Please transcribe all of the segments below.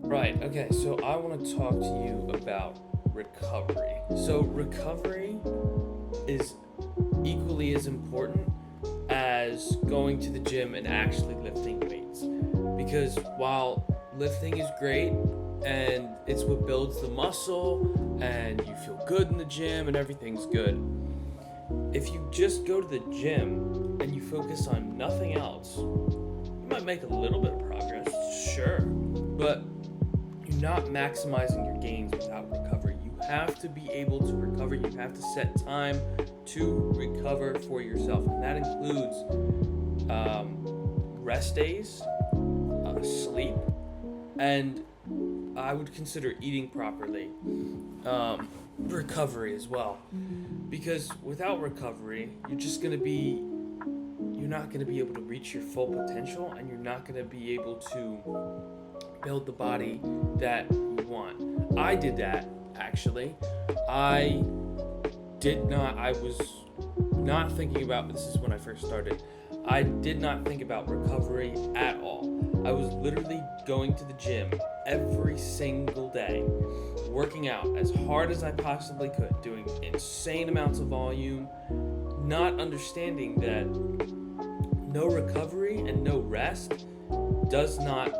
Right, okay, so I want to talk to you about recovery. So, recovery is equally as important as going to the gym and actually lifting weights. Because while lifting is great and it's what builds the muscle and you feel good in the gym and everything's good, if you just go to the gym and you focus on nothing else, you might make a little bit of progress, sure, but you're not maximizing your gains without recovery. You have to be able to recover. You have to set time to recover for yourself, and that includes rest days, sleep, and I would consider eating properly, recovery as well. Because without recovery, you're not gonna be able to reach your full potential, and you're not gonna be able to build the body that you want. I did that actually. I I was not thinking about, this is when I first started. I did not think about recovery at all. I was literally going to the gym every single day, working out as hard as I possibly could, doing insane amounts of volume, not understanding that no recovery and no rest does not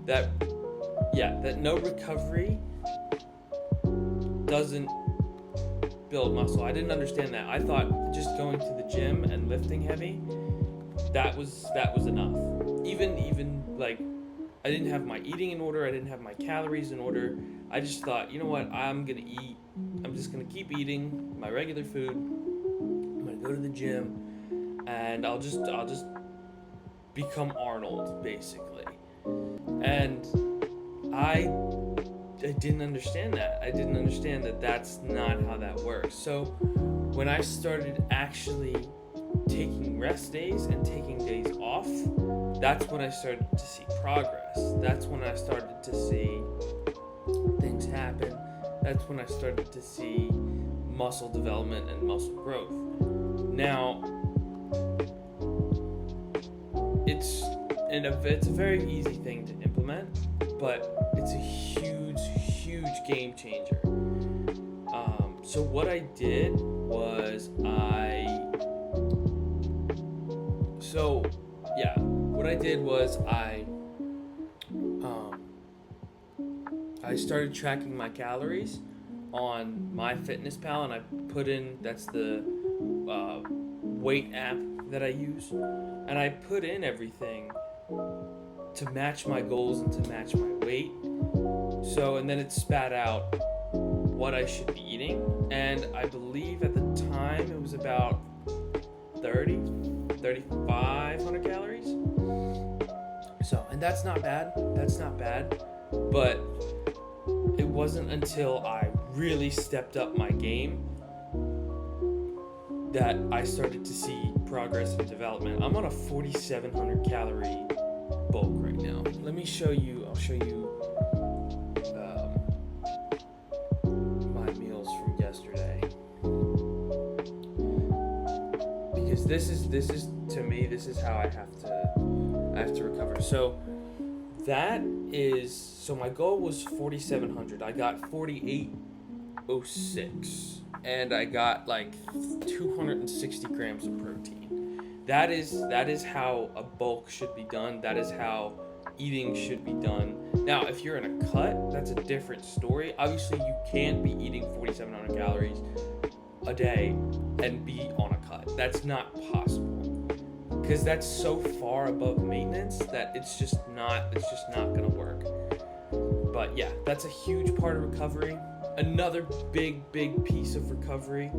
that that no recovery doesn't build muscle. I didn't understand that. I thought just going to the gym and lifting heavy, that was enough. Even like I didn't have my eating in order, I didn't have my calories in order. I just thought, you know what, I'm just gonna keep eating my regular food. I'm gonna go to the gym and I'll just become Arnold basically. And I I didn't understand that. I didn't understand that that's not how that works. So when I started actually taking rest days and taking days off, that's when I started to see progress. That's when I started to see things happen. That's when I started to see muscle development and muscle growth. Now, it's a very easy thing to implement, but it's a huge game changer. So what I did was I started tracking my calories on MyFitnessPal, and I put in, that's the weight app that I use, and I put in everything to match my goals and to match my weight. So, and then it spat out what I should be eating, and I believe at the time it was about 3,500 calories. So, and that's not bad. But it wasn't until I really stepped up my game that I started to see progress and development. I'm on a 4,700 calorie bulk right now. Let me show you. I'll show you my meals from yesterday, because this is to me, this is how I have to recover. So my goal was 4,700. I got 4,806, and I got like 260 grams of protein. That is how a bulk should be done. That is how eating should be done. Now, if you're in a cut, that's a different story. Obviously, you can't be eating 4,700 calories a day and be on a cut. That's not possible, because that's so far above maintenance that it's just not gonna work. But yeah, that's a huge part of recovery. Another big piece of recovery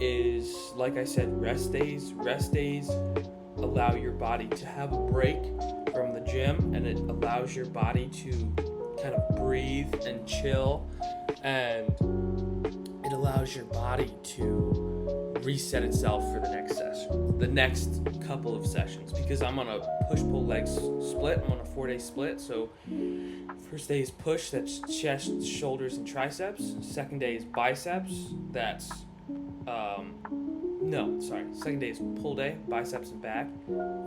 is, like I said, rest days. Rest days allow your body to have a break from the gym, and it allows your body to kind of breathe and chill, and it allows your body to reset itself for the next couple of sessions, because I'm on a push-pull legs split. I'm on a 4-day split. So first day is push, that's chest, shoulders, and triceps. Second day is biceps, that's No, sorry. Second day is pull day, biceps and back.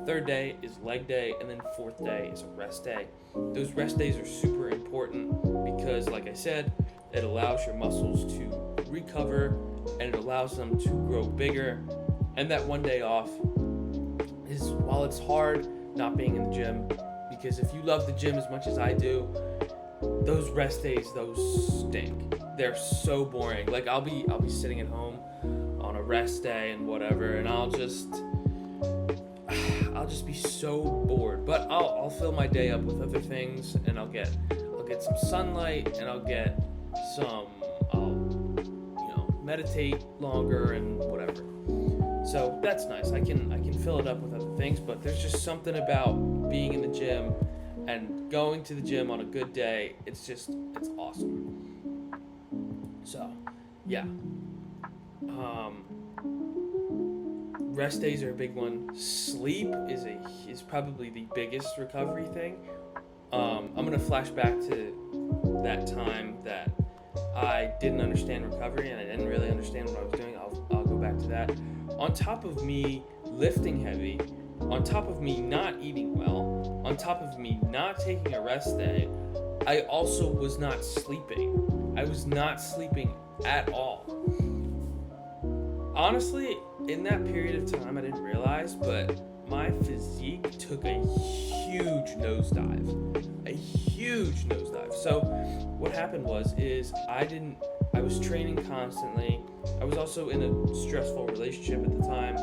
Third day is leg day, and then fourth day is a rest day. Those rest days are super important because, like I said, it allows your muscles to recover and it allows them to grow bigger. And that one day off is, while it's hard not being in the gym, because if you love the gym as much as I do, those rest days, those stink. They're so boring. Like I'll be sitting at home on a rest day and whatever, and I'll just be so bored. But I'll fill my day up with other things, and I'll get some sunlight, and I'll meditate longer and whatever. So that's nice. I can fill it up with other things, but there's just something about being in the gym and going to the gym on a good day. It's awesome. So, yeah. Rest days are a big one. Sleep is probably the biggest recovery thing. I'm gonna flash back to that time that I didn't understand recovery and I didn't really understand what I was doing. I'll go back to that. On top of me lifting heavy, on top of me not eating well, on top of me not taking a rest day, I also was not sleeping. I was not sleeping at all. Honestly, in that period of time, I didn't realize, but my physique took a huge nosedive. A huge nosedive. So what happened was I was training constantly. I was also in a stressful relationship at the time,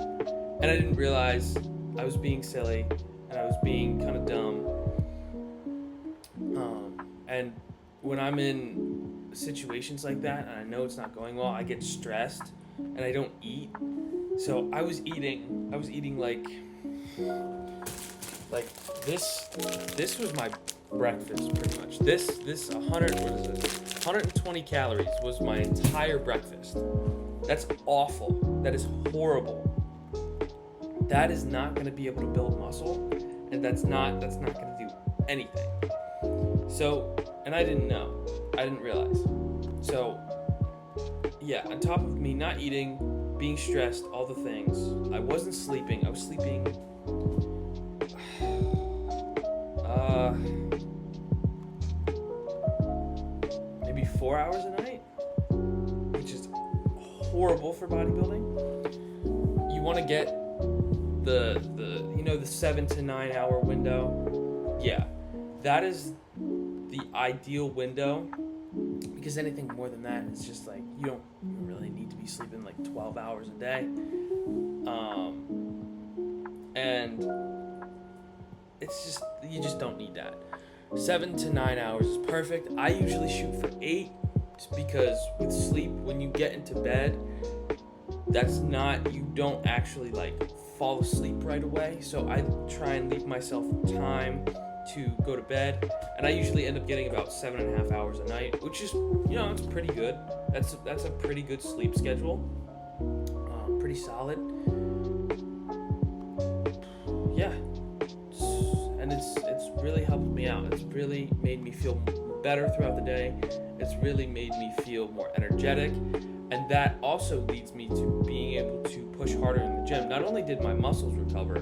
and I didn't realize I was being silly and I was being kind of dumb. And when I'm in situations like that and I know it's not going well, I get stressed and I don't eat. So I was eating like this was my breakfast pretty much. This 120 calories was my entire breakfast. That's awful. That is horrible. That is not going to be able to build muscle, and that's not going to do anything. So, and I didn't know. I didn't realize. So, yeah, on top of me not eating, being stressed, all the things, I wasn't sleeping. I was sleeping maybe 4 hours a night, which is horrible for bodybuilding. You want to get the 7 to 9 hour window. Yeah, that is the ideal window, because anything more than that, it's just like you don't really need to be sleeping like 12 hours a day. And it's just, you just don't need that. 7 to 9 hours is perfect. I usually shoot for 8, just because with sleep, when you get into bed, you don't actually like fall asleep right away. So I try and leave myself time to go to bed, and I usually end up getting about 7.5 hours a night, which is, it's pretty good. That's a pretty good sleep schedule. Pretty solid. Yeah, and it's really helped me out. It's really made me feel better throughout the day. It's really made me feel more energetic, and that also leads me to being able to push harder in the gym. Not only did my muscles recover,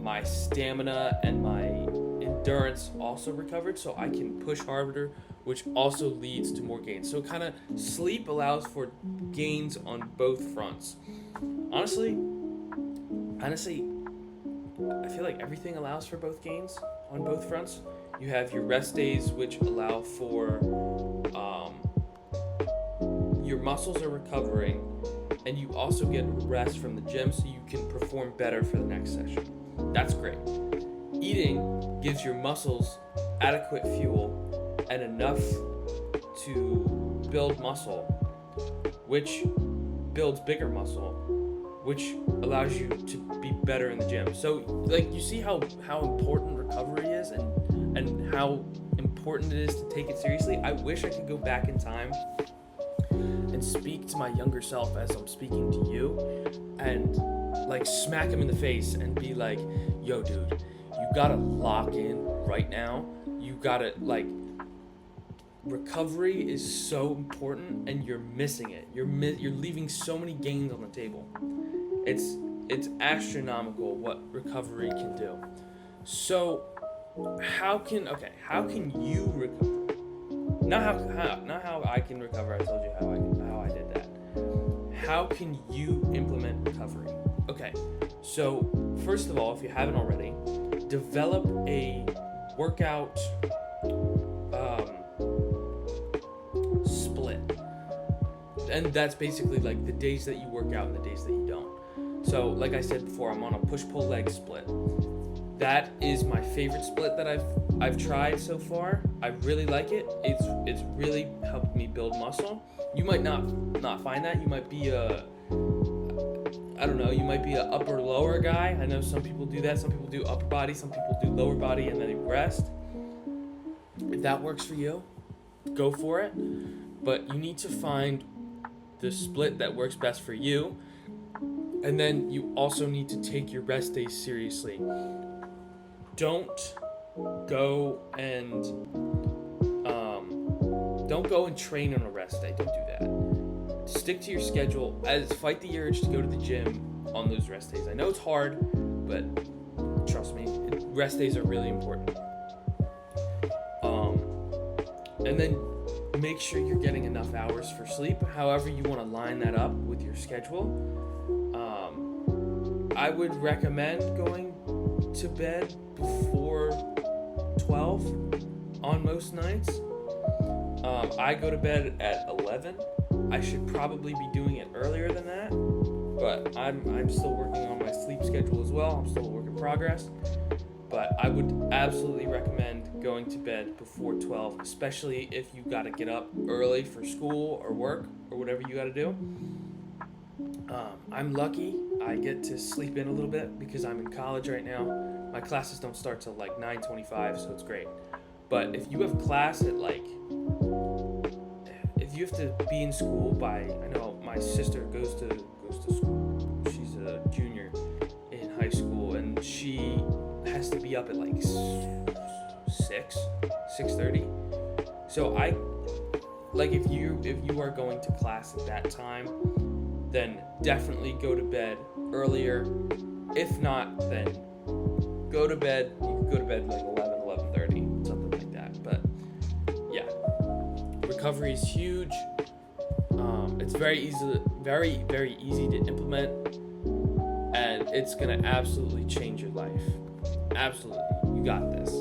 my stamina and my endurance also recovered, so I can push harder, which also leads to more gains. So kind of sleep allows for gains on both fronts. Honestly, I feel like everything allows for both gains on both fronts. You have your rest days, which allow for your muscles are recovering, and you also get rest from the gym so you can perform better for the next session. That's great. Eating gives your muscles adequate fuel and enough to build muscle, which builds bigger muscle, which allows you to be better in the gym. So, like, you see how important recovery is and how important it is to take it seriously. I wish I could go back in time and speak to my younger self as I'm speaking to you, and like smack him in the face and be like, yo dude, you gotta lock in right now. You gotta, like, recovery is so important and you're missing it. You're leaving so many gains on the table. It's astronomical what recovery can do. So how can you recover? Not how I can recover. I told you how I did that. How can you implement recovery? Okay, so first of all, if you haven't already, develop a workout split, and that's basically like the days that you work out and the days that you don't. So like I said before, I'm on a push-pull leg split. That is my favorite split that I've tried so far. I really like it. It's really helped me build muscle. You might not find that. You might be you might be a upper lower guy. I know some people do that. Some people do upper body, some people do lower body and then they rest. If that works for you, go for it. But you need to find the split that works best for you. And then you also need to take your rest days seriously. Don't go and train on a rest day. Don't do that. Stick to your schedule. Fight the urge to go to the gym on those rest days. I know it's hard, but trust me, rest days are really important. And then make sure you're getting enough hours for sleep. However you want to line that up with your schedule. I would recommend going to bed before 12 on most nights. I go to bed at 11. I should probably be doing it earlier than that, but I'm still working on my sleep schedule as well. I'm still a work in progress, but I would absolutely recommend going to bed before 12, especially if you got to get up early for school or work or whatever you got to do. I'm lucky. I get to sleep in a little bit because I'm in college right now. My classes don't start till like 9:25, so it's great. But if you have class at if you have to be in school by, I know my sister goes to school. She's a junior in high school, and she has to be up at like 6:30. So if you are going to class at that time, then definitely go to bed earlier. If not, then go to bed. You can go to bed like 11:30, something like that. But yeah, recovery is huge. It's very easy to implement, and it's gonna absolutely change your life. Absolutely, you got this.